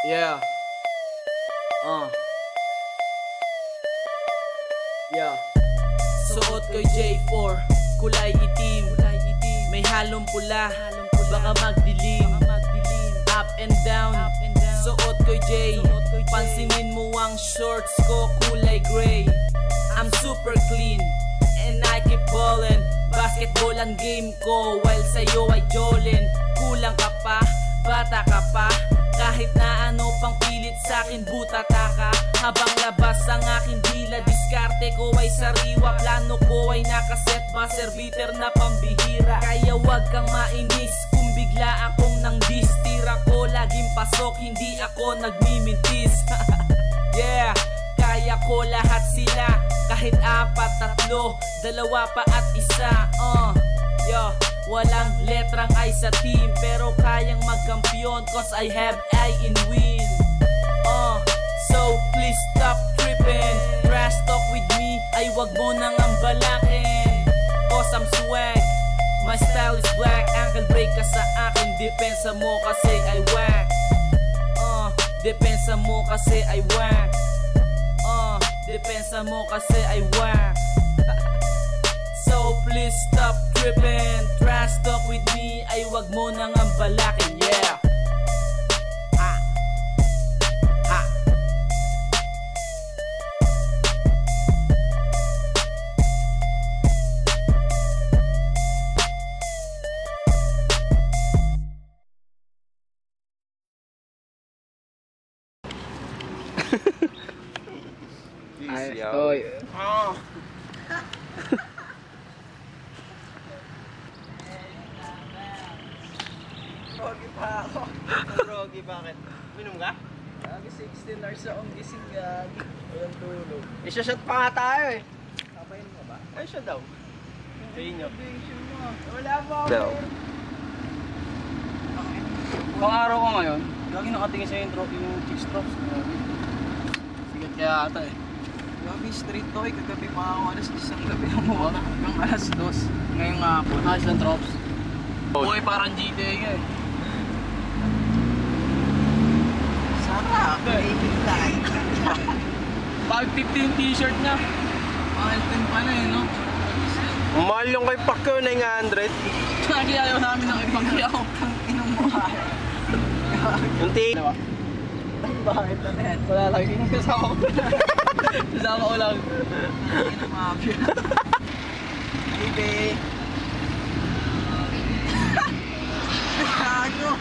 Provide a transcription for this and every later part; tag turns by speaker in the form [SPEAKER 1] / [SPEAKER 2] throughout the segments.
[SPEAKER 1] Yeah. Yeah. Suot ko'y J4, kulay itim, may halong pula, baka magdilim. Up and down, suot ko'y J. Pansinin mo ang shorts ko, kulay gray. I'm super clean, and I keep ballin'. Basketball ang game ko, while sa'yo ay jolin. Kulang ka pa, bata ka pa, kahit na ano pang pilit sa'kin, butata ka. Habang labas ang aking dila, diskarte ko ay sariwa. Plano ko ay nakaset, buzzer beater na pambihira. Kaya wag kang mainis kung bigla akong nang dis. Tira ko laging pasok, hindi ako nagmimintis. Yeah, kaya ko lahat sila, kahit apat, tatlo, dalawa pa at isa. Yeah, walang letrang I sa team, pero kayang magkampiyon, cause I have I in win. So please stop tripping, trash talk with me ay wag mo nang ambalakin. Cause I'm swag, my style is black. Ankle break ka sa akin, depensa mo kasi ay whack. Depensa mo kasi ay whack. Depensa mo kasi ay whack. So please stop tripping, trash talk with me ay wag mo nang ambalakin. Yeah.
[SPEAKER 2] Ay, estoy.
[SPEAKER 1] Rogi pa ako. Rogi, bakit? Minom ka? Lagi 16 hours akong gising, gagi. Walang tulog.
[SPEAKER 2] Isa-shot pa nga tayo eh.
[SPEAKER 1] Kapain mo ba?
[SPEAKER 2] Ay, siya daw.
[SPEAKER 1] Kain nyo. Wala pa ako.
[SPEAKER 2] Daw.
[SPEAKER 3] Pang-araw ko ngayon, lagi nakatingin sa intro yung chicks drops. Sigat kaya ata eh.
[SPEAKER 1] Gabi, straight to. Kagabi pa ako alas 10 ang gabi ang mukha hanggang alas 2.
[SPEAKER 3] Ngayong nga po, ayos ng drops. Buhay parang GTA nga eh.
[SPEAKER 1] Sarap. Baby light.
[SPEAKER 3] 550 yung t-shirt niya.
[SPEAKER 1] Mahal din pala eh, no?
[SPEAKER 2] Mahal yung kay Pacquiao, 900.
[SPEAKER 3] Lagi ayaw namin ng ipagkiyaw.
[SPEAKER 1] Inong mukha.
[SPEAKER 2] Yung tig.
[SPEAKER 1] Bakit na yan?
[SPEAKER 3] Wala lang, yung kasama ko. Kasama ko lang.
[SPEAKER 1] Inong mafia. Baby. Gago.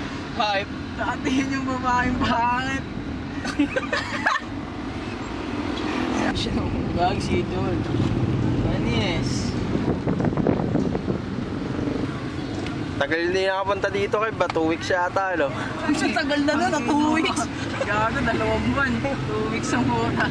[SPEAKER 3] Bakit?
[SPEAKER 1] Nakatingin yung babaeng pangit.
[SPEAKER 3] Gag si Idol.
[SPEAKER 1] Manis.
[SPEAKER 2] Tagal na yung nakapunta dito kay ba? 2 weeks yata, no?
[SPEAKER 3] Ang tagal na nun, 2 weeks.
[SPEAKER 1] Gago, 2 buwan. 2 weeks ang muna.